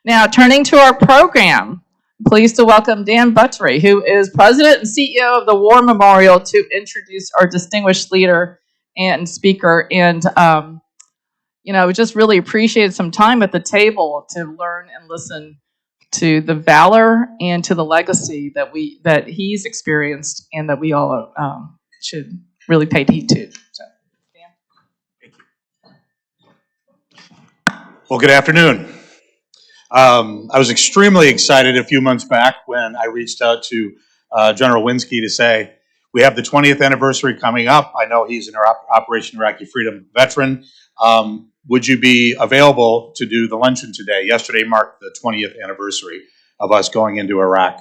Now, turning to our program, I'm pleased to welcome Dan Buttery, who is President and CEO of the War Memorial, to introduce our distinguished leader and speaker. And, we just really appreciated some time at the table to learn and listen to the valor and to the legacy that he's experienced and that we all should really pay heed to. So, Dan. Thank you. Well, good afternoon. I was extremely excited a few months back when I reached out to General Winski to say, we have the 20th anniversary coming up. I know he's an Operation Iraqi Freedom veteran. Would you be available to do the luncheon today? Yesterday marked the 20th anniversary of us going into Iraq.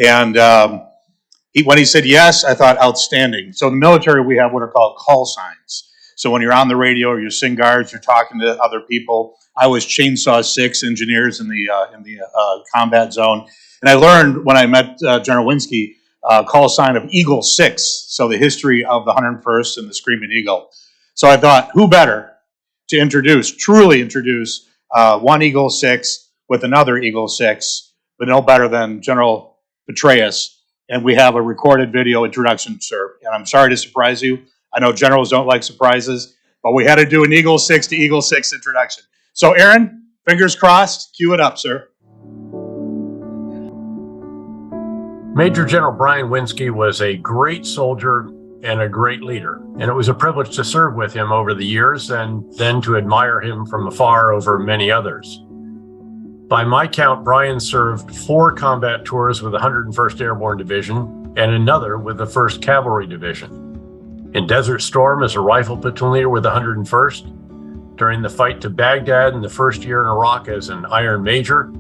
And when he said yes, I thought outstanding. So in the military, we have what are called call signs. So when you're on the radio or you're sing guards, you're talking to other people. I was Chainsaw 6 engineers in the combat zone. And I learned when I met General Winski, call sign of Eagle 6. So the history of the 101st and the Screaming Eagle. So I thought, who better to truly introduce one Eagle 6 with another Eagle 6, but no better than General Petraeus. And we have a recorded video introduction, sir. And I'm sorry to surprise you. I know generals don't like surprises, but we had to do an Eagle 6 to Eagle 6 introduction. So Aaron, fingers crossed, cue it up, sir. Major General Brian Winski was a great soldier and a great leader, and it was a privilege to serve with him over the years and then to admire him from afar over many others. By my count, Brian served 4 combat tours with the 101st Airborne Division and another with the 1st Cavalry Division. In Desert Storm as a rifle platoon leader with the 101st, during the fight to Baghdad in the first year in Iraq as an Iron Major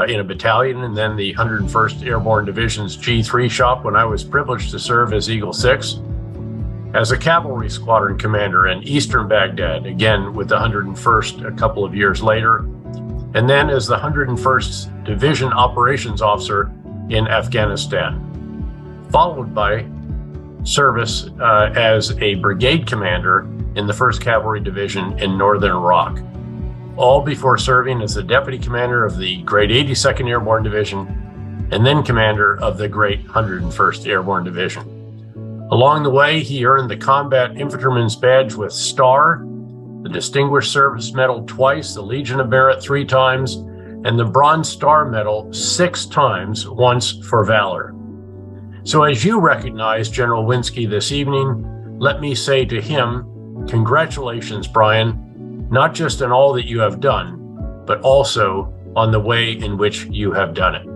in a battalion, and then the 101st Airborne Division's G3 shop when I was privileged to serve as Eagle 6. As a cavalry squadron commander in Eastern Baghdad, again with the 101st a couple of years later, and then as the 101st Division Operations Officer in Afghanistan, followed by service as a brigade commander in the 1st Cavalry Division in Northern Iraq, all before serving as the Deputy Commander of the Great 82nd Airborne Division and then Commander of the Great 101st Airborne Division. Along the way, he earned the Combat Infantryman's Badge with Star, the Distinguished Service Medal twice, the Legion of Merit 3 times, and the Bronze Star Medal 6 times, once for valor. So as you recognize General Winski this evening, let me say to him, congratulations, Brian, not just on all that you have done, but also on the way in which you have done it.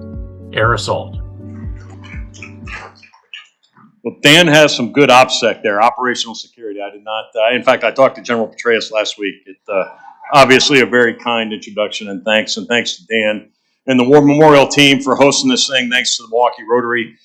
Air Assault. Well, Dan has some good OPSEC there, operational security. I did not, in fact, I talked to General Petraeus last week. Obviously a very kind introduction, and thanks to Dan and the War Memorial team for hosting this thing. Thanks to the Milwaukee Rotary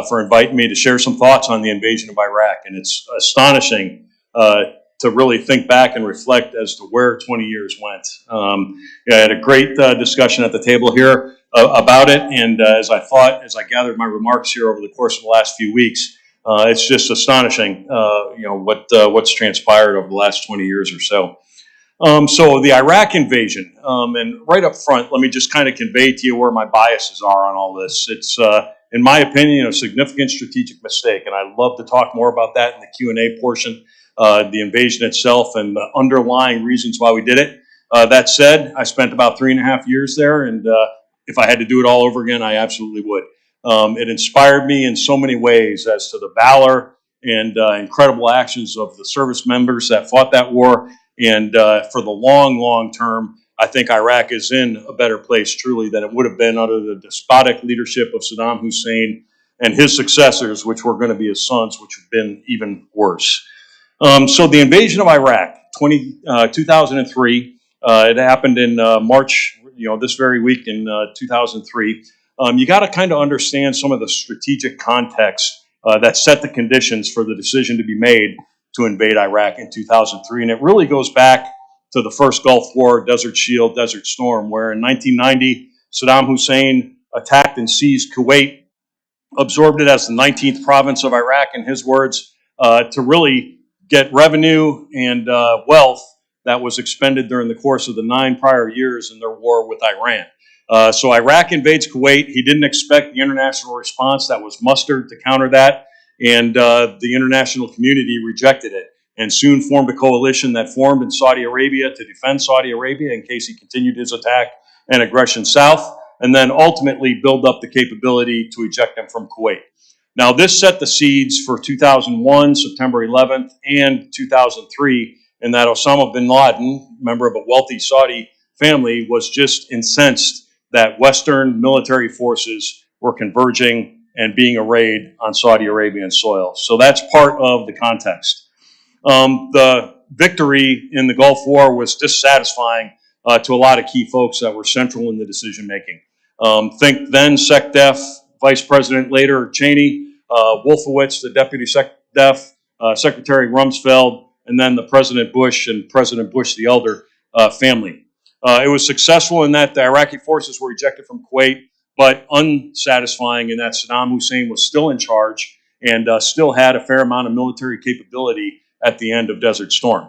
for inviting me to share some thoughts on the invasion of Iraq. And it's astonishing to really think back and reflect as to where 20 years went. I had a great discussion at the table here about it, and as I gathered my remarks here over the course of the last few weeks, it's just astonishing, what's transpired over the last 20 years or so. So the Iraq invasion, and right up front, let me just kind of convey to you where my biases are on all this. It's, in my opinion, a significant strategic mistake, and I'd love to talk more about that in the Q&A portion, the invasion itself and the underlying reasons why we did it. That said, I spent about 3.5 years there, and if I had to do it all over again, I absolutely would. It inspired me in so many ways as to the valor and incredible actions of the service members that fought that war. And for the long term, I think Iraq is in a better place truly than it would have been under the despotic leadership of Saddam Hussein and his successors, which were going to be his sons, which have been even worse. So the invasion of Iraq, 2003, it happened in March, this very week in 2003. You got to kind of understand some of the strategic context that set the conditions for the decision to be made to invade Iraq in 2003. And it really goes back to the first Gulf War, Desert Shield, Desert Storm, where in 1990, Saddam Hussein attacked and seized Kuwait, absorbed it as the 19th province of Iraq, in his words, to really get revenue and wealth that was expended during the course of the 9 prior years in their war with Iran. So Iraq invades Kuwait. He didn't expect the international response that was mustered to counter that, and the international community rejected it and soon formed a coalition that formed in Saudi Arabia to defend Saudi Arabia in case he continued his attack and aggression south, and then ultimately build up the capability to eject him from Kuwait. Now, this set the seeds for 2001, September 11th, and 2003, in that Osama bin Laden, member of a wealthy Saudi family, was just incensed that Western military forces were converging and being arrayed on Saudi Arabian soil. So that's part of the context. The victory in the Gulf War was dissatisfying to a lot of key folks that were central in the decision making. Think then SecDef, Vice President later Cheney, Wolfowitz, the Deputy SecDef, Secretary Rumsfeld, and then the President Bush and President Bush the Elder family. It was successful in that the Iraqi forces were ejected from Kuwait, but unsatisfying in that Saddam Hussein was still in charge and still had a fair amount of military capability at the end of Desert Storm.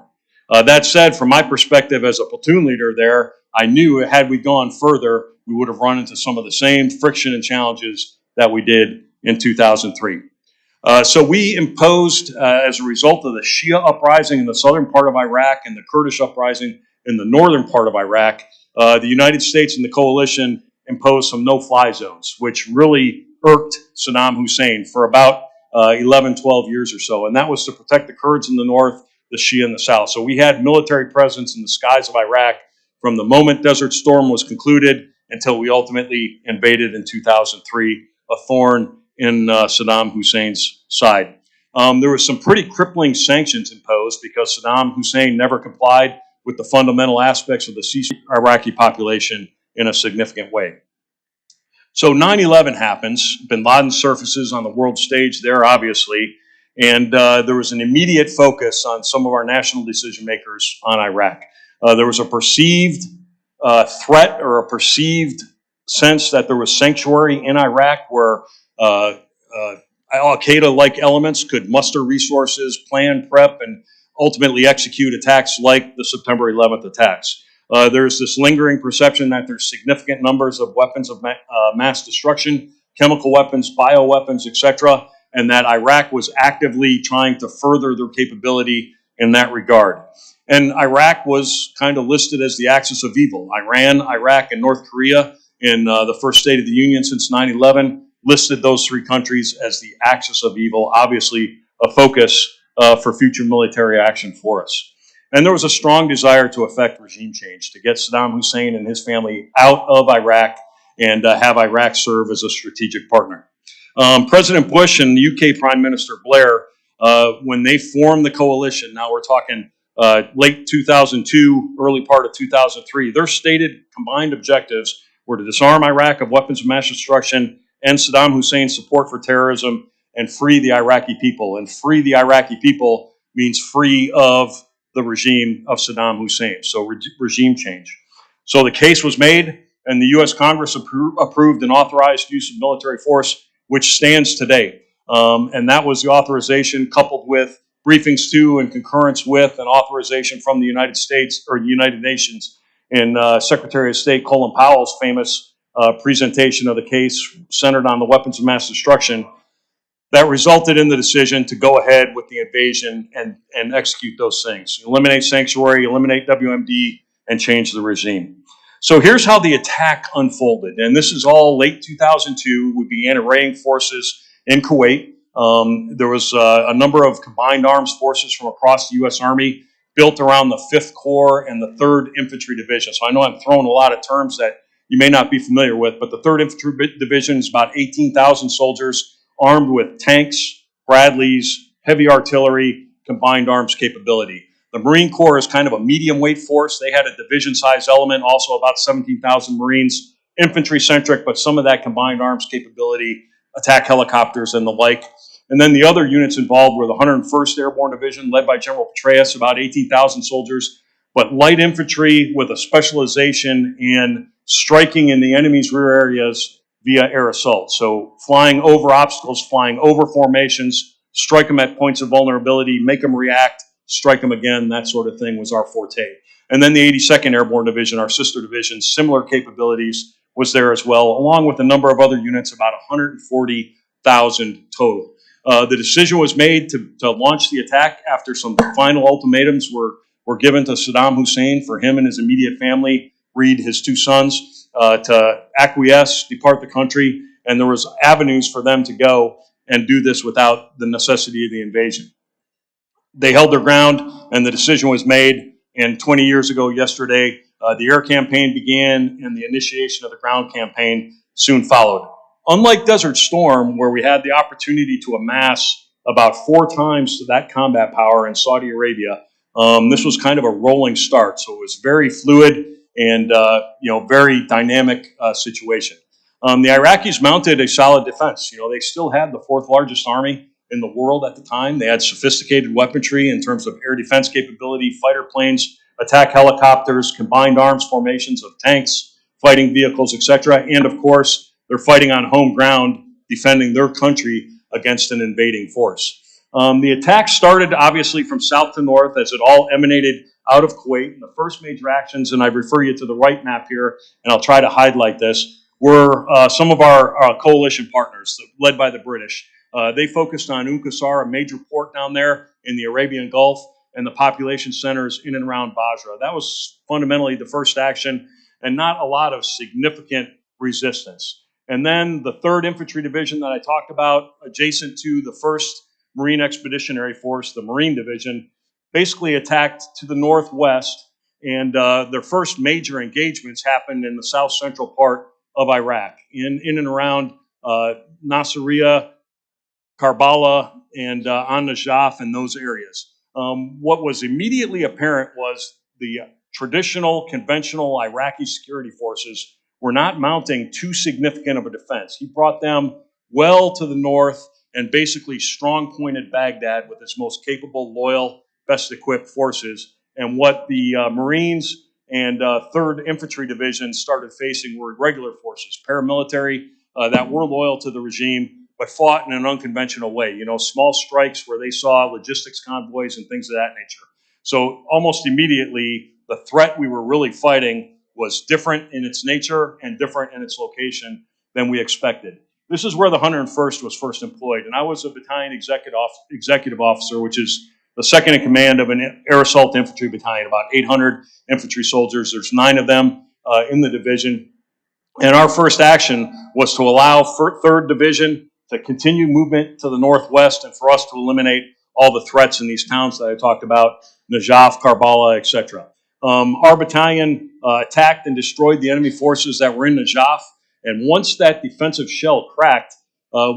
That said, from my perspective as a platoon leader there, I knew had we gone further, we would have run into some of the same friction and challenges that we did in 2003. So we imposed, as a result of the Shia uprising in the southern part of Iraq and the Kurdish uprising in the northern part of Iraq, the United States and the coalition imposed some no-fly zones, which really irked Saddam Hussein for about 11, 12 years or so. And that was to protect the Kurds in the north, the Shia in the south. So we had military presence in the skies of Iraq from the moment Desert Storm was concluded until we ultimately invaded in 2003, a thorn in Saddam Hussein's side. There were some pretty crippling sanctions imposed because Saddam Hussein never complied with the fundamental aspects of the Iraqi population in a significant way. So 9/11 happens. Bin Laden surfaces on the world stage there, obviously, and there was an immediate focus on some of our national decision makers on Iraq. There was a perceived threat or a perceived sense that there was sanctuary in Iraq where Al-Qaeda-like elements could muster resources, plan, prep, and ultimately execute attacks like the September 11th attacks. There's this lingering perception that there's significant numbers of weapons of mass destruction, chemical weapons, bioweapons, etc., and that Iraq was actively trying to further their capability in that regard. And Iraq was kind of listed as the axis of evil. Iran, Iraq, and North Korea in the first State of the Union since 9/11 listed those three countries as the axis of evil, obviously a focus for future military action for us. And there was a strong desire to effect regime change, to get Saddam Hussein and his family out of Iraq and have Iraq serve as a strategic partner. President Bush and UK Prime Minister Blair, when they formed the coalition, now we're talking late 2002, early part of 2003, their stated combined objectives were to disarm Iraq of weapons of mass destruction, end Saddam Hussein's support for terrorism, and free the Iraqi people. And free the Iraqi people means free of the regime of Saddam Hussein, so regime change. So the case was made, and the U.S. Congress approved and authorized use of military force, which stands today. And that was the authorization coupled with briefings to and concurrence with an authorization from the United States or the United Nations in Secretary of State Colin Powell's famous presentation of the case centered on the weapons of mass destruction that resulted in the decision to go ahead with the invasion and execute those things. Eliminate sanctuary, eliminate WMD, and change the regime. So here's how the attack unfolded. And this is all late 2002. We began arraying forces in Kuwait. There was a number of combined arms forces from across the U.S. Army built around the 5th Corps and the 3rd Infantry Division. So I know I'm throwing a lot of terms that you may not be familiar with, but the 3rd Infantry Division is about 18,000 soldiers armed with tanks, Bradleys, heavy artillery, combined arms capability. The Marine Corps is kind of a medium weight force. They had a division-size element, also about 17,000 Marines, infantry-centric, but some of that combined arms capability, attack helicopters and the like. And then the other units involved were the 101st Airborne Division, led by General Petraeus, about 18,000 soldiers, but light infantry with a specialization in striking in the enemy's rear areas via air assault. So flying over obstacles, flying over formations, strike them at points of vulnerability, make them react, strike them again, that sort of thing was our forte. And then the 82nd Airborne Division, our sister division, similar capabilities was there as well, along with a number of other units, about 140,000 total. The decision was made to launch the attack after some final ultimatums were given to Saddam Hussein for him and his immediate family, Reed, his two sons, to acquiesce, depart the country, and there was avenues for them to go and do this without the necessity of the invasion. They held their ground, and the decision was made, and 20 years ago yesterday, the air campaign began, and the initiation of the ground campaign soon followed. Unlike Desert Storm, where we had the opportunity to amass about 4 times that combat power in Saudi Arabia, this was kind of a rolling start, so it was very fluid and very dynamic situation. The Iraqis mounted a solid defense. They still had the 4th largest army in the world at the time. They had sophisticated weaponry in terms of air defense capability, fighter planes, attack helicopters, combined arms formations of tanks, fighting vehicles, etc. And of course, they're fighting on home ground, defending their country against an invading force. The attack started obviously from south to north as it all emanated out of Kuwait. And the first major actions, and I refer you to the right map here, and I'll try to highlight this, were some of our coalition partners, led by the British. They focused on Qusar, a major port down there in the Arabian Gulf, and the population centers in and around Basra. That was fundamentally the first action, and not a lot of significant resistance. And then the 3rd Infantry Division that I talked about, adjacent to the 1st Marine Expeditionary Force, the Marine Division, basically attacked to the northwest, and their first major engagements happened in the south-central part of Iraq, in and around Nasiriyah, Karbala, and An-Najaf, and those areas. What was immediately apparent was the traditional, conventional Iraqi security forces were not mounting too significant of a defense. He brought them well to the north and basically strong-pointed Baghdad with its most capable, loyal, best-equipped forces. And what the Marines and 3rd Infantry Division started facing were regular forces, paramilitary that were loyal to the regime, but fought in an unconventional way. Small strikes where they saw logistics convoys and things of that nature. So almost immediately, the threat we were really fighting was different in its nature and different in its location than we expected. This is where the 101st was first employed, and I was a battalion executive officer, which is the second in command of an air assault infantry battalion, about 800 infantry soldiers. There's 9 of them in the division. And our first action was to allow 3rd Division to continue movement to the northwest and for us to eliminate all the threats in these towns that I talked about, Najaf, Karbala, etc. Our battalion attacked and destroyed the enemy forces that were in Najaf. And once that defensive shell cracked,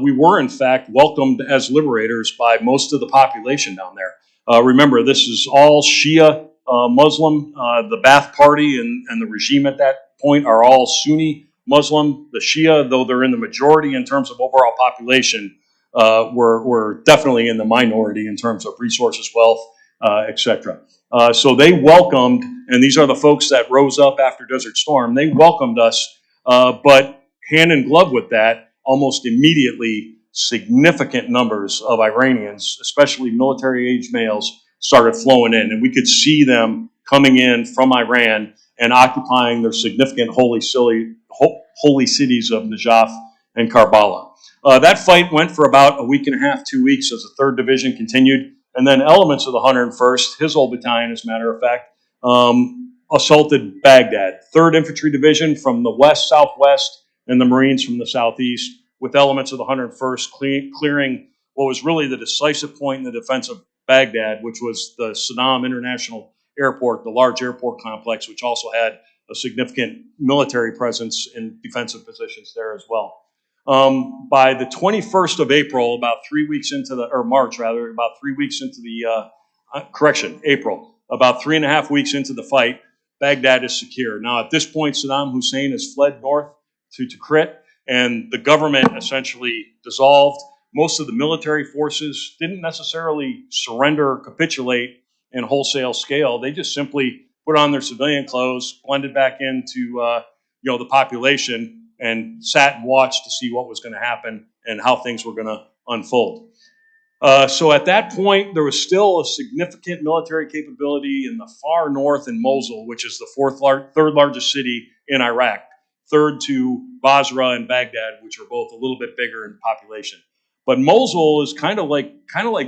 we were in fact welcomed as liberators by most of the population down there. Remember, this is all Shia Muslim. The Ba'ath Party and the regime at that point are all Sunni Muslim. The Shia, though they're in the majority in terms of overall population, were definitely in the minority in terms of resources, wealth, etc. So they welcomed, and these are the folks that rose up after Desert Storm, they welcomed us, but hand in glove with that, almost immediately, significant numbers of Iranians, especially military-age males, started flowing in. And we could see them coming in from Iran and occupying their significant holy cities of Najaf and Karbala. That fight went for about a week and a half, 2 weeks, as the 3rd Division continued. And then elements of the 101st, his old battalion, as a matter of fact, assaulted Baghdad. 3rd Infantry Division from the west, southwest, and the Marines from the southeast, with elements of the 101st clearing what was really the decisive point in the defense of Baghdad, which was the Saddam International Airport, the large airport complex, which also had a significant military presence in defensive positions there as well. By the 21st of April, about 3 weeks into the, or March rather, about 3 weeks into the, April, about 3.5 weeks into the fight, Baghdad is secure. Now, at this point, Saddam Hussein has fled north to Tikrit, and the government essentially dissolved. Most of the military forces didn't necessarily surrender or capitulate in wholesale scale. They just simply put on their civilian clothes, blended back into the population, and sat and watched to see what was going to happen and how things were going to unfold. So at that point, there was still a significant military capability in the far north in Mosul, which is the third largest city in Iraq. third to Basra and Baghdad, which are both a little bit bigger in population. But Mosul is kind of like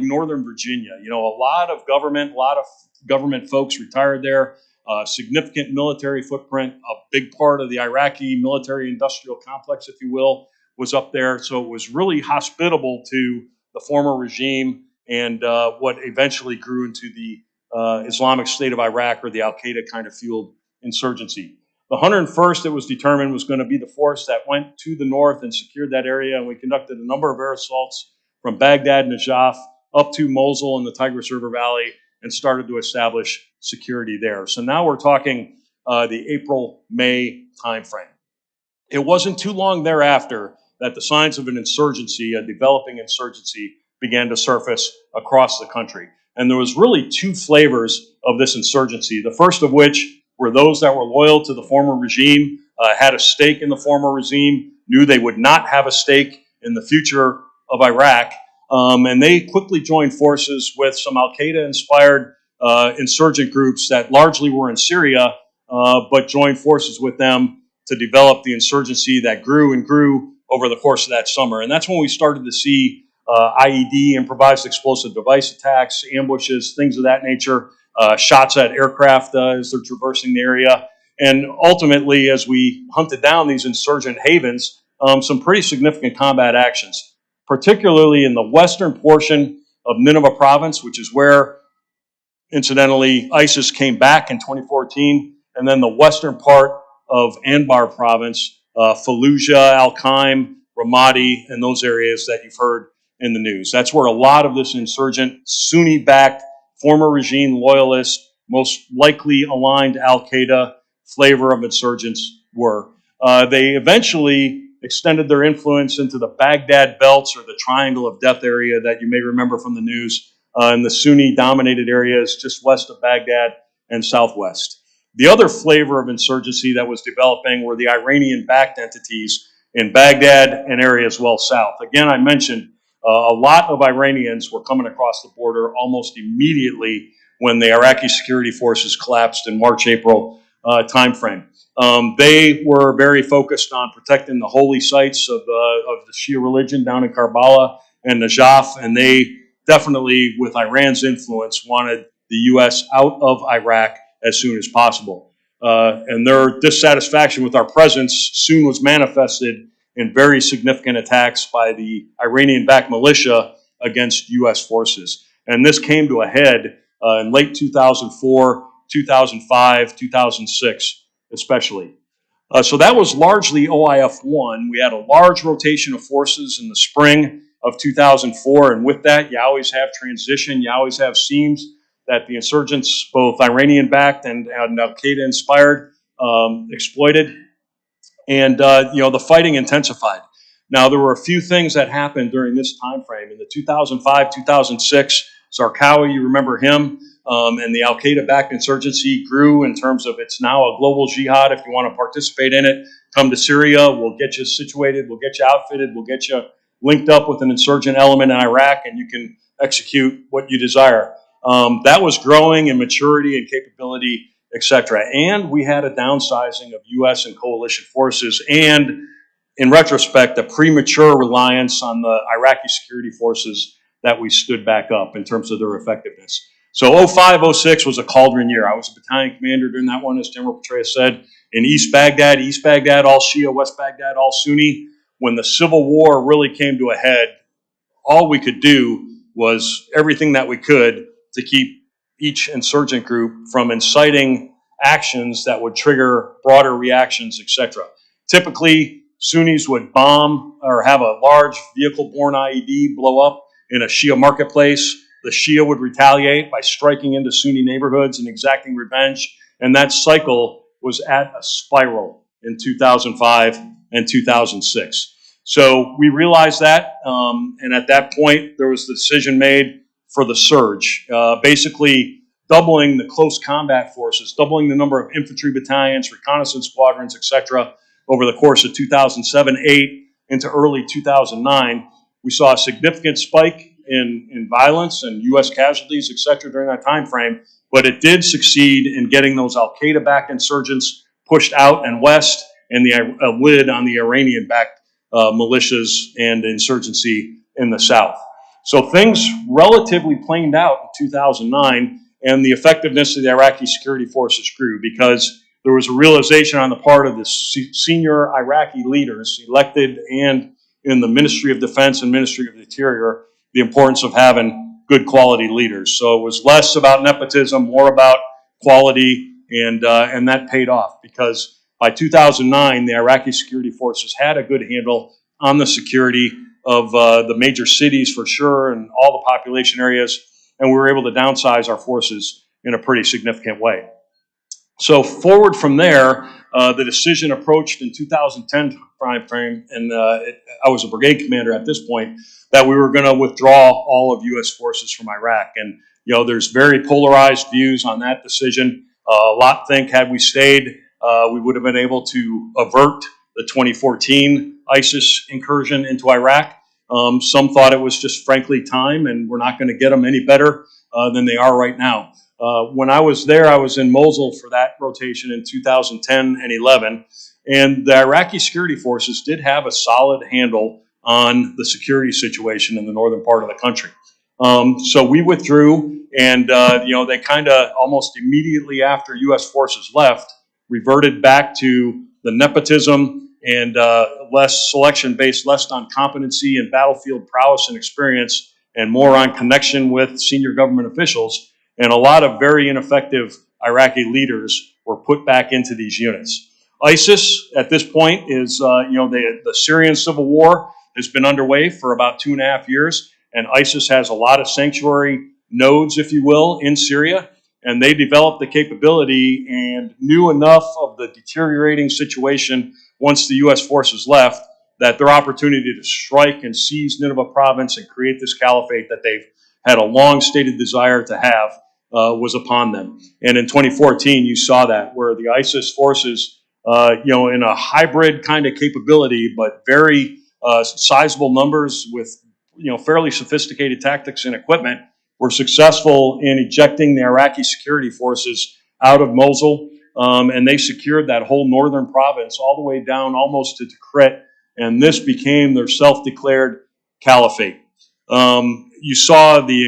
Northern Virginia. You know, a lot of government folks retired there. Significant military footprint. A big part of the Iraqi military-industrial complex, if you will, was up there. So it was really hospitable to the former regime and what eventually grew into the Islamic State of Iraq, or the Al-Qaeda kind of fueled insurgency. The 101st, it was determined, was going to be the force that went to the north and secured that area, and we conducted a number of air assaults from Baghdad, Najaf, up to Mosul and the Tigris River Valley, and started to establish security there. So now we're talking the April-May timeframe. It wasn't too long thereafter that the signs of an insurgency, a developing insurgency, began to surface across the country. And there was really two flavors of this insurgency, the first of which were those that were loyal to the former regime, had a stake in the former regime, knew they would not have a stake in the future of Iraq, and they quickly joined forces with some Al-Qaeda-inspired insurgent groups that largely were in Syria, but joined forces with them to develop the insurgency that grew and grew over the course of that summer. And that's when we started to see IED, improvised explosive device attacks, ambushes, things of that nature, shots at aircraft as they're traversing the area. And ultimately, as we hunted down these insurgent havens, some pretty significant combat actions, particularly in the western portion of Nineveh province, which is where, incidentally, ISIS came back in 2014, and then the western part of Anbar province, Fallujah, Al-Qaim, Ramadi, and those areas that you've heard in the news. That's where a lot of this insurgent, Sunni-backed, former regime loyalist, most likely aligned to Al-Qaeda flavor of insurgents were. They eventually extended their influence into the Baghdad belts, or the Triangle of Death area that you may remember from the news, in the Sunni-dominated areas just west of Baghdad and southwest. The other flavor of insurgency that was developing were the Iranian-backed entities in Baghdad and areas well south. Again, I mentioned a lot of Iranians were coming across the border almost immediately when the Iraqi security forces collapsed in March-April timeframe. They were very focused on protecting the holy sites of the Shia religion down in Karbala and Najaf, and they definitely, with Iran's influence, wanted the U.S. out of Iraq as soon as possible. And their dissatisfaction with our presence soon was manifested in very significant attacks by the Iranian-backed militia against U.S. forces. And this came to a head in late 2004, 2005, 2006 especially. So that was largely OIF-1. We had a large rotation of forces in the spring of 2004, and with that, you always have transition, you always have seams that the insurgents, both Iranian-backed and Al-Qaeda-inspired, exploited. And the fighting intensified. Now, there were a few things that happened during this time frame. In the 2005-2006, Zarqawi, you remember him, and the Al-Qaeda-backed insurgency grew in terms of it's now a global jihad. If you want to participate in it, come to Syria. We'll get you situated. We'll get you outfitted. We'll get you linked up with an insurgent element in Iraq, and you can execute what you desire. That was growing in maturity and capability, etc. And we had a downsizing of U.S. and coalition forces, and in retrospect, a premature reliance on the Iraqi security forces that we stood back up in terms of their effectiveness. So 05-06 was a cauldron year. I was a battalion commander during that one, as General Petraeus said, in East Baghdad, all Shia, West Baghdad, all Sunni. When the civil war really came to a head, all we could do was everything that we could to keep each insurgent group from inciting actions that would trigger broader reactions, etc. Typically, Sunnis would bomb or have a large vehicle-borne IED blow up in a Shia marketplace. The Shia would retaliate by striking into Sunni neighborhoods and exacting revenge, and that cycle was at a spiral in 2005 and 2006. So we realized that, and at that point, there was the decision made for the surge, basically doubling the close combat forces, doubling the number of infantry battalions, reconnaissance squadrons, etc. over the course of 2007-08 into early 2009. We saw a significant spike in violence and U.S. casualties, etc. during that time frame, but it did succeed in getting those Al-Qaeda-backed insurgents pushed out and west and the lid on the Iranian-backed militias and insurgency in the south. So things relatively planed out in 2009, and the effectiveness of the Iraqi security forces grew because there was a realization on the part of the senior Iraqi leaders, elected and in the Ministry of Defense and Ministry of the Interior, the importance of having good quality leaders. So it was less about nepotism, more about quality, and that paid off because by 2009, the Iraqi security forces had a good handle on the security of the major cities for sure and all the population areas, and we were able to downsize our forces in a pretty significant way. So forward from there, the decision approached in 2010 timeframe, and I was a brigade commander at this point, that we were going to withdraw all of U.S. forces from Iraq. And, you know, there's very polarized views on that decision. A lot think had we stayed, we would have been able to avert the 2014 ISIS incursion into Iraq. Some thought it was just frankly time, and we're not going to get them any better than they are right now. When I was there, I was in Mosul for that rotation in 2010 and 11, and the Iraqi security forces did have a solid handle on the security situation in the northern part of the country. So we withdrew, and you know, they kind of almost immediately after U.S. forces left, reverted back to the nepotism and less selection based, less on competency and battlefield prowess and experience, and more on connection with senior government officials. And a lot of very ineffective Iraqi leaders were put back into these units. ISIS at this point is, you know, the Syrian civil war has been underway for about 2.5 years, and ISIS has a lot of sanctuary nodes, if you will, in Syria, and they developed the capability and knew enough of the deteriorating situation once the U.S. forces left that their opportunity to strike and seize Nineveh province and create this caliphate that they've had a long-stated desire to have was upon them. And in 2014, you saw that, where the ISIS forces, you know, in a hybrid kind of capability, but very sizable numbers with, you know, fairly sophisticated tactics and equipment, were successful in ejecting the Iraqi security forces out of Mosul, and they secured that whole northern province all the way down almost to Tikrit, and this became their self-declared caliphate. You saw the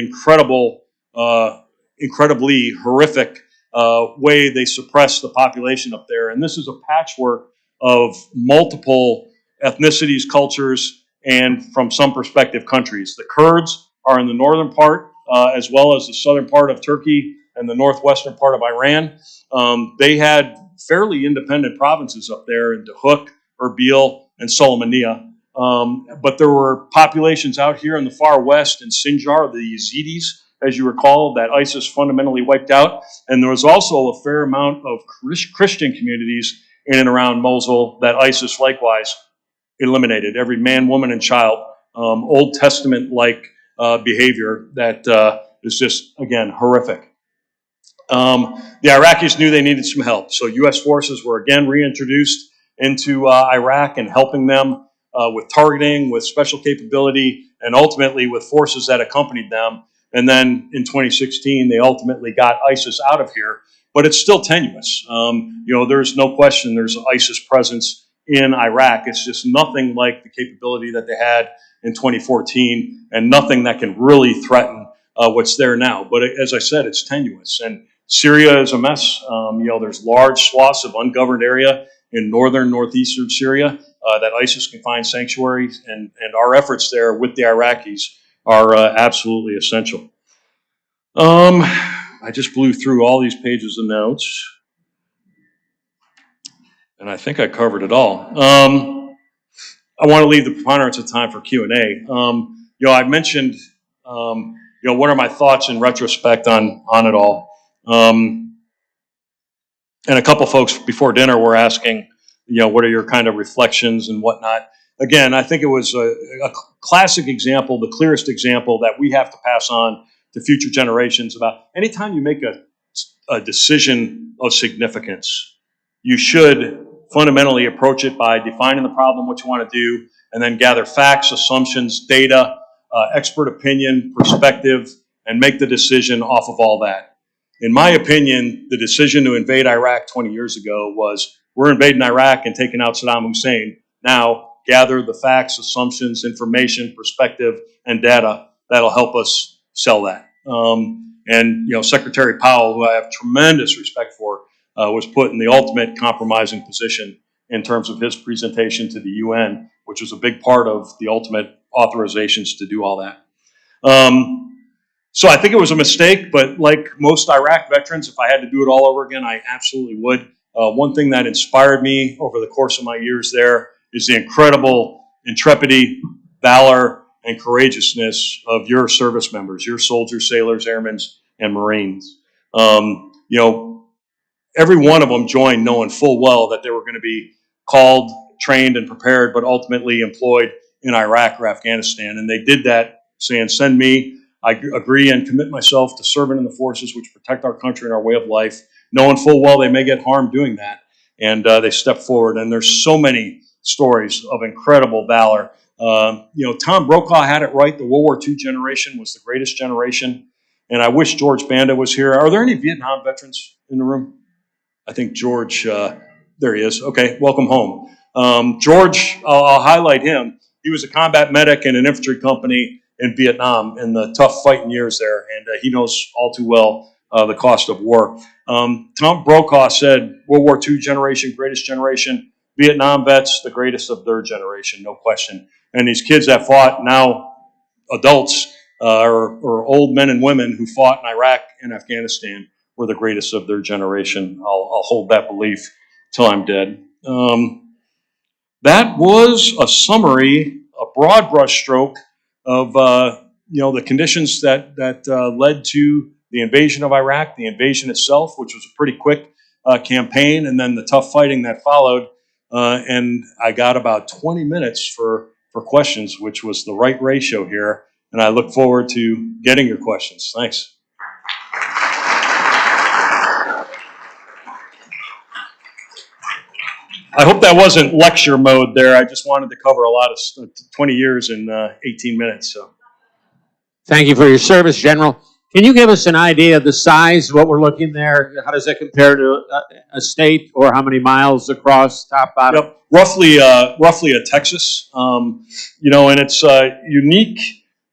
incredibly horrific way they suppressed the population up there, and this is a patchwork of multiple ethnicities, cultures, and from some perspective, countries. The Kurds are in the northern part, as well as the southern part of Turkey and the northwestern part of Iran. They had fairly independent provinces up there in Dahuk, Erbil, and Sulaymaniyah. But there were populations out here in the far west in Sinjar, the Yazidis, as you recall, that ISIS fundamentally wiped out. And there was also a fair amount of Christian communities in and around Mosul that ISIS likewise eliminated. Every man, woman, and child. Old Testament-like behavior that is just, again, horrific. The Iraqis knew they needed some help. So U.S. forces were again reintroduced into Iraq and helping them with targeting, with special capability, and ultimately with forces that accompanied them. And then in 2016, they ultimately got ISIS out of here. But it's still tenuous. You know, there's no question there's an ISIS presence in Iraq. It's just nothing like the capability that they had in 2014, and nothing that can really threaten what's there now. But as I said, it's tenuous. And Syria is a mess. You know, there's large swaths of ungoverned area in northern, northeastern Syria that ISIS can find sanctuary, and our efforts there with the Iraqis are absolutely essential. I just blew through all these pages of notes, and I think I covered it all. I want to leave the preponderance of time for Q&A. You know, I mentioned, you know, what are my thoughts in retrospect on it all? And a couple folks before dinner were asking, you know, what are your kind of reflections and whatnot. Again, I think it was a classic example, the clearest example that we have to pass on to future generations about anytime you make a decision of significance, you should fundamentally approach it by defining the problem, what you want to do, and then gather facts, assumptions, data, expert opinion, perspective, and make the decision off of all that. In my opinion, the decision to invade Iraq 20 years ago was we're invading Iraq and taking out Saddam Hussein. Now, gather the facts, assumptions, information, perspective, and data that'll help us sell that. And Secretary Powell, who I have tremendous respect for, was put in the ultimate compromising position in terms of his presentation to the UN, which was a big part of the ultimate authorizations to do all that. So I think it was a mistake, but like most Iraq veterans, if I had to do it all over again, I absolutely would. One thing that inspired me over the course of my years there is the incredible intrepidity, valor, and courageousness of your service members, your soldiers, sailors, airmen, and Marines. Every one of them joined knowing full well that they were going to be called, trained, and prepared, but ultimately employed in Iraq or Afghanistan. And they did that saying, send me. I agree and commit myself to serving in the forces which protect our country and our way of life, knowing full well they may get harmed doing that. And they step forward. And there's so many stories of incredible valor. Tom Brokaw had it right. The World War II generation was the greatest generation. And I wish George Banda was here. Are there any Vietnam veterans in the room? I think George, there he is. Okay, welcome home. George, I'll highlight him. He was a combat medic in an infantry company in Vietnam in the tough fighting years there, and he knows all too well the cost of war. Tom Brokaw said, World War II generation, greatest generation. Vietnam vets, the greatest of their generation, no question. And these kids that fought, now adults, or old men and women who fought in Iraq and Afghanistan, were the greatest of their generation. I'll hold that belief till I'm dead. That was a summary, a broad brushstroke of the conditions that led to the invasion of Iraq, the invasion itself, which was a pretty quick campaign, and then the tough fighting that followed. And I got about 20 minutes for questions, which was the right ratio here. And I look forward to getting your questions. Thanks. I hope that wasn't lecture mode there. I just wanted to cover a lot of 20 years in 18 minutes. So, thank you for your service, General. Can you give us an idea of the size, what we're looking there? How does that compare to a state, or how many miles across, top, bottom? Yep, roughly a Texas. And it's unique.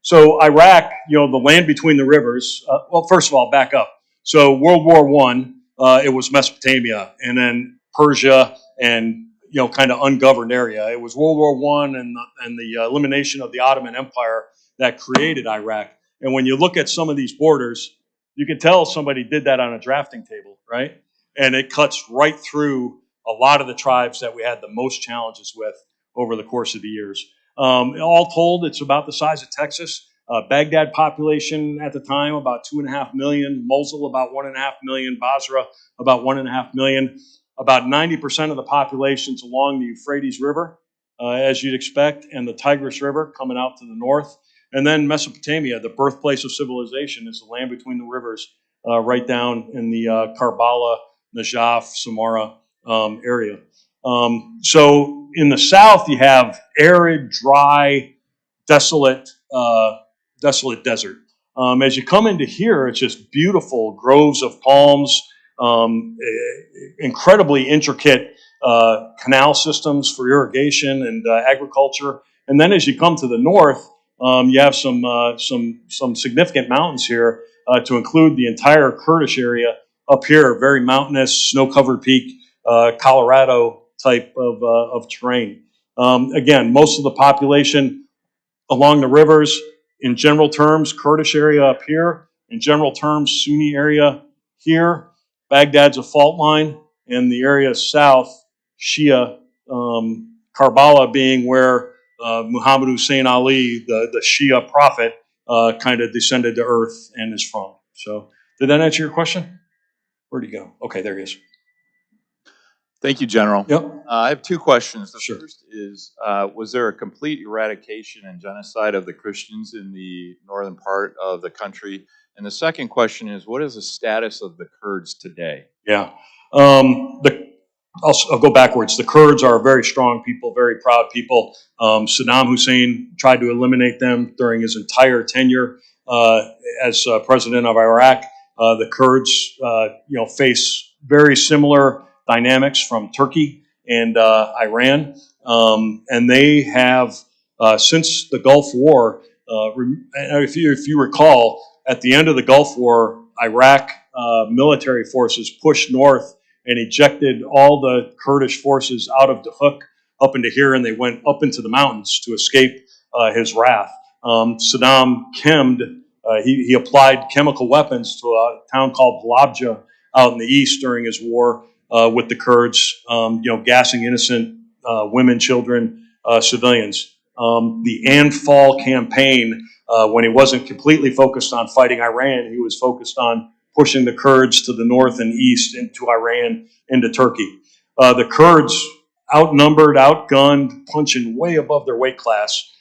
So Iraq, the land between the rivers. Well, first of all, back up. So World War I, it was Mesopotamia, and then Persia, and kind of ungoverned area. It was World War I and the elimination of the Ottoman Empire that created Iraq. And when you look at some of these borders, you can tell somebody did that on a drafting table, right? And it cuts right through a lot of the tribes that we had the most challenges with over the course of the years. All told, it's about the size of Texas. Baghdad population at the time, about 2.5 million. Mosul, about 1.5 million. Basra, about 1.5 million. About 90% of the population's along the Euphrates River, as you'd expect, and the Tigris River coming out to the north. And then Mesopotamia, the birthplace of civilization, is the land between the rivers, right down in the Karbala, Najaf, Samarra area. So in the south, you have arid, dry, desolate desert. As you come into here, it's just beautiful groves of palms, incredibly intricate canal systems for irrigation and agriculture. And then as you come to the north, you have some significant mountains here, to include the entire Kurdish area up here, very mountainous, snow-covered peak, Colorado type of terrain. Again, most of the population along the rivers, in general terms, Kurdish area up here, in general terms, Sunni area here. Baghdad's a fault line, and the area south, Shia, Karbala being where Muhammad Hussein Ali, the Shia prophet, kind of descended to earth and is from. So, did that answer your question? Where'd he go? Okay, there he is. Thank you, General. Yep. I have two questions. The Sure. first is, was there a complete eradication and genocide of the Christians in the northern part of the country? And the second question is, what is the status of the Kurds today? Yeah. I'll go backwards. The Kurds are a very strong people, very proud people. Saddam Hussein tried to eliminate them during his entire tenure as president of Iraq. The Kurds, face very similar dynamics from Turkey and Iran. And they have, since the Gulf War, if you recall, at the end of the Gulf War, Iraq military forces pushed north and ejected all the Kurdish forces out of Dahuk up into here, and they went up into the mountains to escape his wrath. Saddam he applied chemical weapons to a town called Halabja out in the east during his war with the Kurds, gassing innocent women, children, civilians. The Anfal campaign, when he wasn't completely focused on fighting Iran, he was focused on pushing the Kurds to the north and east into Iran, into Turkey. The Kurds, outnumbered, outgunned, punching way above their weight class,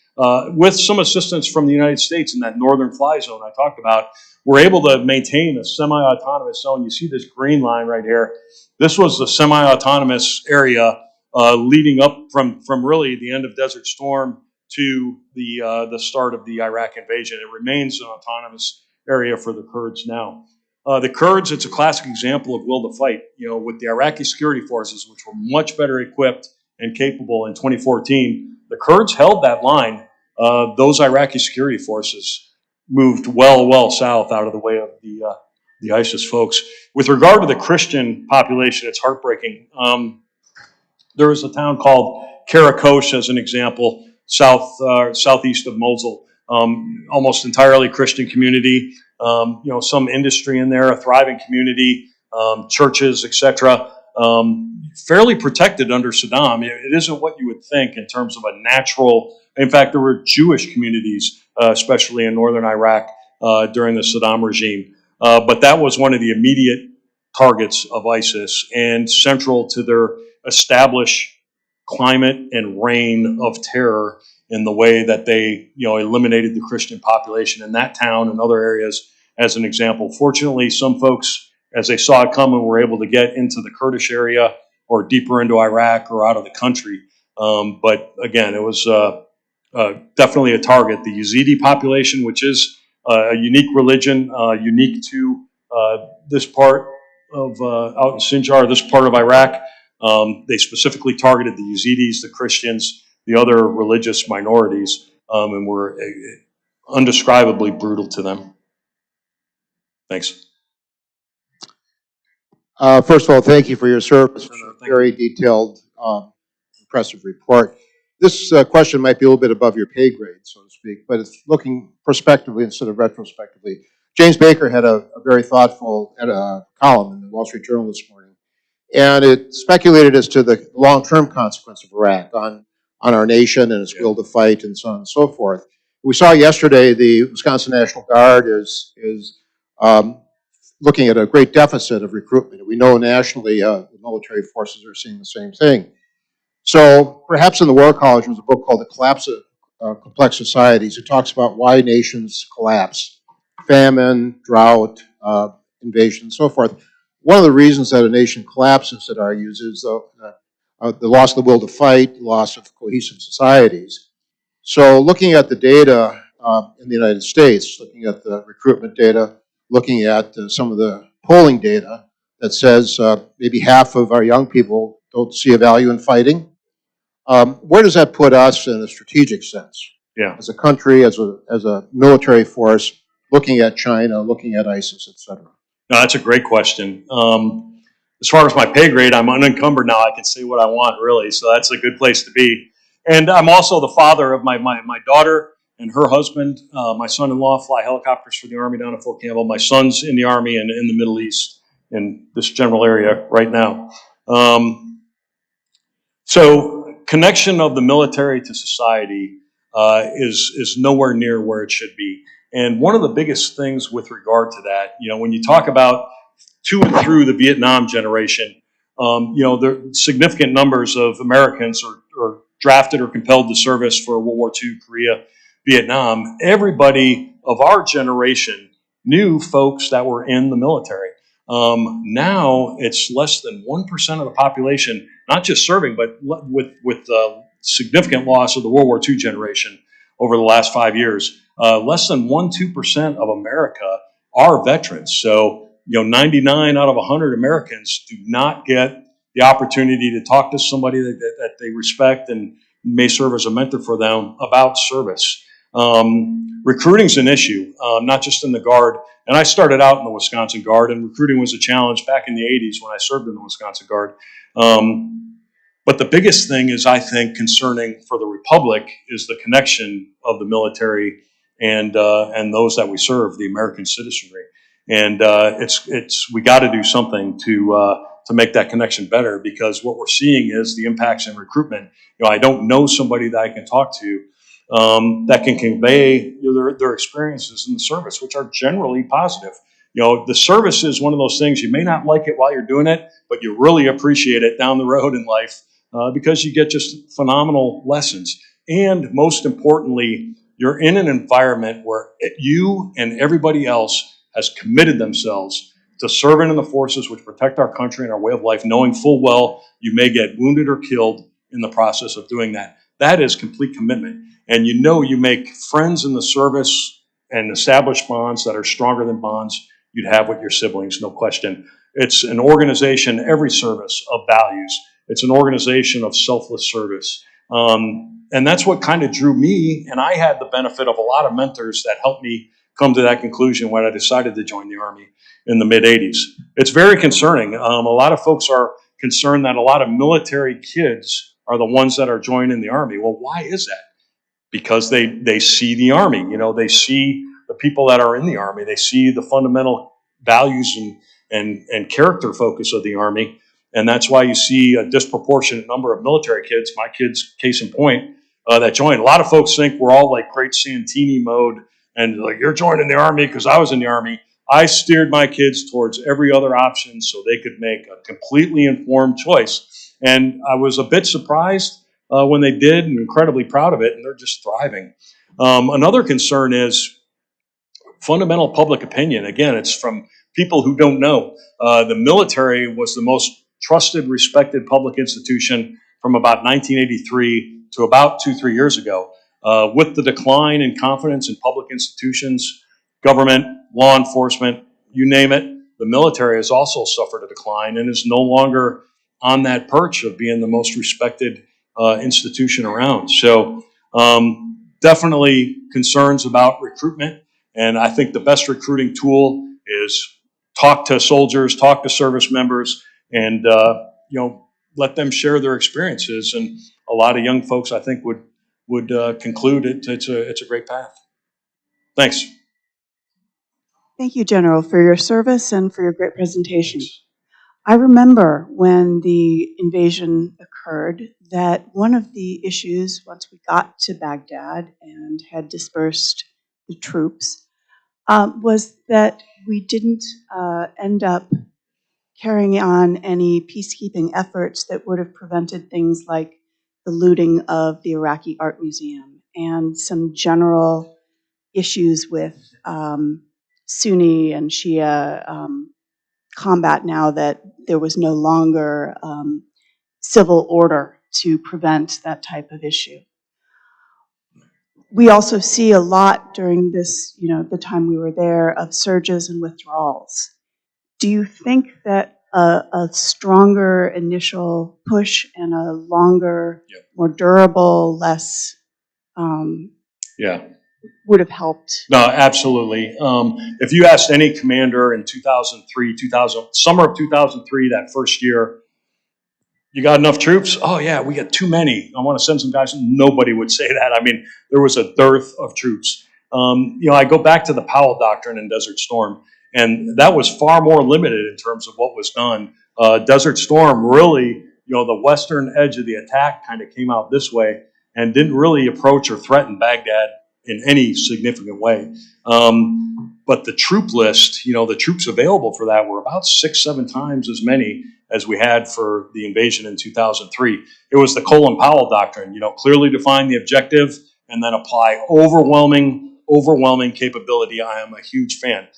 with some assistance from the United States in that northern fly zone I talked about, were able to maintain a semi-autonomous zone. You see this green line right here. This was the semi-autonomous area leading up from really the end of Desert Storm to the start of the Iraq invasion. It remains an autonomous area for the Kurds now. The Kurds, it's a classic example of will to fight. With the Iraqi security forces, which were much better equipped and capable in 2014, the Kurds held that line. Those Iraqi security forces moved well south out of the way of the ISIS folks. With regard to the Christian population, it's heartbreaking. There is a town called Karakosh, as an example, southeast of Mosul. Almost entirely Christian community. Some industry in there, a thriving community, churches, etc. Fairly protected under Saddam. It isn't what you would think in terms of a natural. In fact, there were Jewish communities, especially in northern Iraq, during the Saddam regime. But that was one of the immediate targets of ISIS and central to their established climate and reign of terror in the way that they, eliminated the Christian population in that town and other areas, as an example. Fortunately, some folks, as they saw it coming, were able to get into the Kurdish area or deeper into Iraq or out of the country. But again, it was definitely a target. The Yazidi population, which is a unique religion, unique to this part of out in Sinjar, this part of Iraq. They specifically targeted the Yazidis, the Christians, the other religious minorities, and were undescribably brutal to them. Thanks. First of all, thank you for your service and a very detailed, impressive report. This question might be a little bit above your pay grade, so to speak, but it's looking prospectively instead of retrospectively. James Baker had a very thoughtful column in the Wall Street Journal this morning, and it speculated as to the long-term consequence of Iraq on our nation and its will to fight and so on and so forth. We saw yesterday the Wisconsin National Guard is looking at a great deficit of recruitment. We know nationally the military forces are seeing the same thing. So perhaps in the War College there was a book called The Collapse of Complex Societies. It talks about why nations collapse. Famine, drought, invasion, and so forth. One of the reasons that a nation collapses, it argues, is the loss of the will to fight, loss of cohesive societies. So looking at the data in the United States, looking at the recruitment data, looking at some of the polling data that says maybe half of our young people don't see a value in fighting. Where does that put us in a strategic sense? Yeah. As a country, as a military force, looking at China, looking at ISIS, etc. No, that's a great question. As far as my pay grade, I'm unencumbered now. I can say what I want, really, so that's a good place to be. And I'm also the father of my daughter and her husband. My son-in-law fly helicopters for the Army down at Fort Campbell. My son's in the Army and in the Middle East in this general area right now. So connection of the military to society is nowhere near where it should be. And one of the biggest things with regard to that, when you talk about to and through the Vietnam generation, there are significant numbers of Americans are drafted or compelled to service for World War II, Korea, Vietnam. Everybody of our generation knew folks that were in the military. Now it's less than 1% of the population, not just serving, but with significant loss of the World War II generation over the last 5 years. Less than 1-2% of America are veterans. So, 99 out of 100 Americans do not get the opportunity to talk to somebody that they respect and may serve as a mentor for them about service. Recruiting's an issue, not just in the Guard. And I started out in the Wisconsin Guard, and recruiting was a challenge back in the 80s when I served in the Wisconsin Guard. But the biggest thing is, I think, concerning for the Republic is the connection of the military and those that we serve, the American citizenry. And we got to do something to make that connection better, because what we're seeing is the impacts in recruitment. I don't know somebody that I can talk to that can convey their experiences in the service, which are generally positive. The service is one of those things, you may not like it while you're doing it, but you really appreciate it down the road in life because you get just phenomenal lessons. And most importantly, you're in an environment where you and everybody else has committed themselves to serving in the forces which protect our country and our way of life, knowing full well you may get wounded or killed in the process of doing that. That is complete commitment. And you make friends in the service and establish bonds that are stronger than bonds you'd have with your siblings, no question. It's an organization, every service, of values. It's an organization of selfless service. And that's what kind of drew me, and I had the benefit of a lot of mentors that helped me come to that conclusion when I decided to join the Army in the mid-'80s. It's very concerning. A lot of folks are concerned that a lot of military kids are the ones that are joining the Army. Well, why is that? Because they see the Army. They see the people that are in the Army. They see the fundamental values and character focus of the Army. And that's why you see a disproportionate number of military kids, my kids, case in point, that join. A lot of folks think we're all like great Santini mode and like, you're joining the Army because I was in the Army. I steered my kids towards every other option so they could make a completely informed choice. And I was a bit surprised when they did, and incredibly proud of it, and they're just thriving. Another concern is fundamental public opinion. Again, it's from people who don't know. The military was the most trusted, respected public institution from about 1983 to about 2-3 years ago. With the decline in confidence in public institutions, government, law enforcement, you name it, the military has also suffered a decline and is no longer on that perch of being the most respected institution around. So definitely concerns about recruitment. And I think the best recruiting tool is talk to soldiers, talk to service members, and let them share their experiences. And a lot of young folks, I think, would conclude it's a great path. Thanks. Thank you, General, for your service and for your great presentation. Thanks. I remember when the invasion occurred that one of the issues, once we got to Baghdad and had dispersed the troops, was that we didn't end up carrying on any peacekeeping efforts that would have prevented things like the looting of the Iraqi Art Museum and some general issues with Sunni and Shia combat, now that there was no longer civil order to prevent that type of issue. We also see a lot during this, the time we were there, of surges and withdrawals. Do you think that a stronger initial push and a longer, more durable, less would have helped? No, absolutely. If you asked any commander in 2003, summer of 2003, that first year, you got enough troops? Oh yeah, we got too many. I want to send some guys. Nobody would say that. I mean, there was a dearth of troops. I go back to the Powell Doctrine in Desert Storm, and that was far more limited in terms of what was done. Desert Storm really, the western edge of the attack kind of came out this way and didn't really approach or threaten Baghdad in any significant way. But the troop list, the troops available for that were about 6-7 times as many as we had for the invasion in 2003. It was the Colin Powell Doctrine, clearly define the objective and then apply overwhelming capability. I am a huge fan.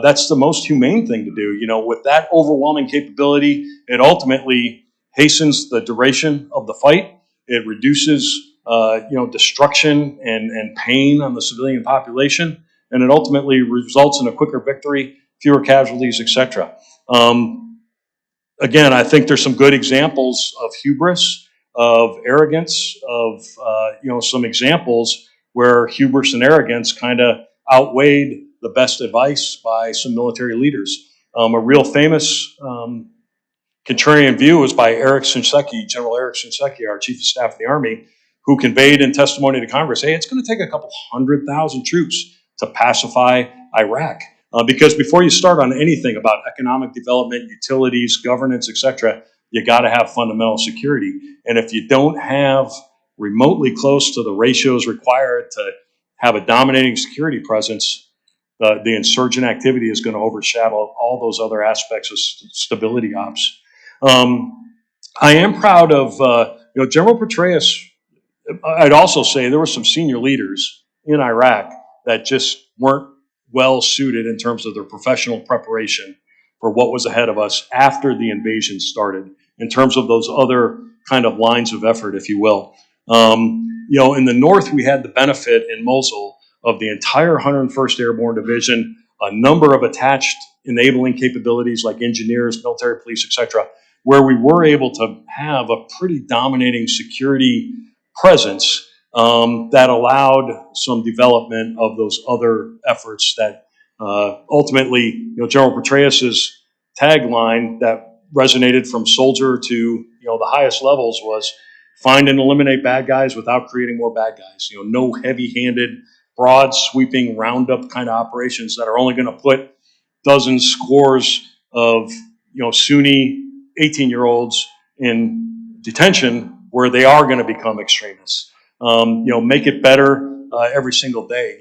That's the most humane thing to do. With that overwhelming capability, it ultimately hastens the duration of the fight. It reduces destruction and pain on the civilian population, and it ultimately results in a quicker victory, fewer casualties, etc. again, I think there's some good examples of hubris, of arrogance, of some examples where hubris and arrogance kind of outweighed the best advice by some military leaders. A real famous contrarian view was by General Eric Shinseki, our Chief of Staff of the Army, who conveyed in testimony to Congress, hey, it's going to take a couple 100,000 troops to pacify Iraq. Because before you start on anything about economic development, utilities, governance, etc., you got to have fundamental security. And if you don't have remotely close to the ratios required to have a dominating security presence, the insurgent activity is going to overshadow all those other aspects of stability ops. I am proud of General Petraeus. I'd also say there were some senior leaders in Iraq that just weren't well suited in terms of their professional preparation for what was ahead of us after the invasion started, in terms of those other kind of lines of effort, if you will. In the north, we had the benefit in Mosul of the entire 101st Airborne Division, a number of attached enabling capabilities like engineers, military police, etc., where we were able to have a pretty dominating security presence that allowed some development of those other efforts that ultimately, General Petraeus's tagline that resonated from soldier to the highest levels was find and eliminate bad guys without creating more bad guys. No heavy-handed, broad, sweeping roundup kind of operations that are only going to put dozens, scores of Sunni 18-year-olds in detention where they are going to become extremists. Make it better every single day.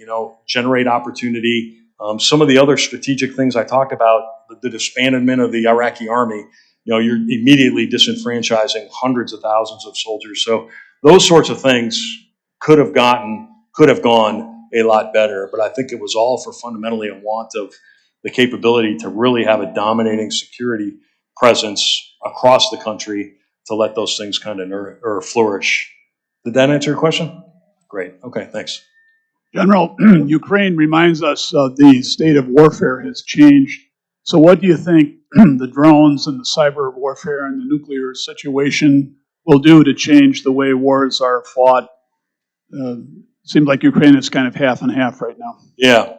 Generate opportunity. Some of the other strategic things I talked about, the disbandment of the Iraqi army, you're immediately disenfranchising hundreds of thousands of soldiers. So those sorts of things could have gone a lot better. But I think it was all for fundamentally a want of the capability to really have a dominating security presence across the country to let those things kind of flourish. Did that answer your question? Great. Okay, thanks. General, Ukraine reminds us the state of warfare has changed. So what do you think the drones and the cyber warfare and the nuclear situation will do to change the way wars are fought? Seems like Ukraine is kind of half and half right now. Yeah.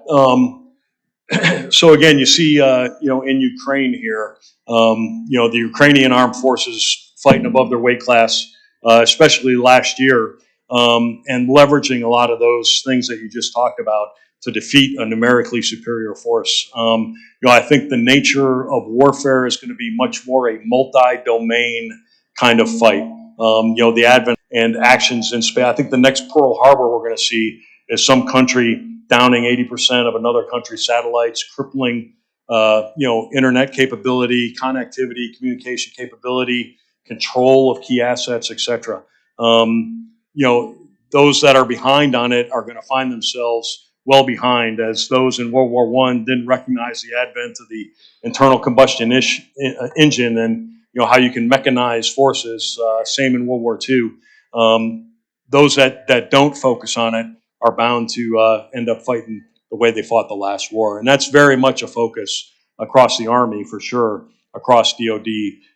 So again, you see, in Ukraine here, the Ukrainian armed forces fighting above their weight class, especially last year, and leveraging a lot of those things that you just talked about to defeat a numerically superior force. I think the nature of warfare is going to be much more a multi-domain kind of fight. The advent and actions in space. I think the next Pearl Harbor we're going to see is some country downing 80% of another country's satellites, crippling, internet capability, connectivity, communication capability, control of key assets, etc. Those that are behind on it are going to find themselves well behind, as those in World War I didn't recognize the advent of the internal combustion engine and how you can mechanize forces. Same in World War II. Those that don't focus on it are bound to end up fighting the way they fought the last war. And that's very much a focus across the Army, for sure, across DOD,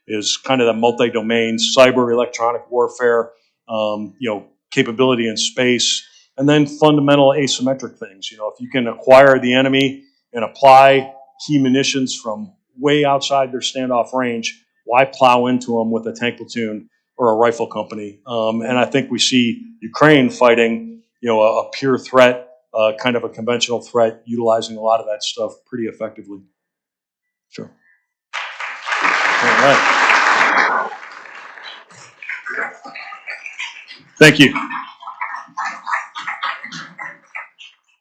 is kind of the multi-domain, cyber, electronic warfare, capability in space, and then fundamental asymmetric things. If you can acquire the enemy and apply key munitions from way outside their standoff range, why plow into them with a tank platoon or a rifle company? And I think we see Ukraine fighting, a pure threat, kind of a conventional threat, utilizing a lot of that stuff pretty effectively. Sure. All right. Thank you.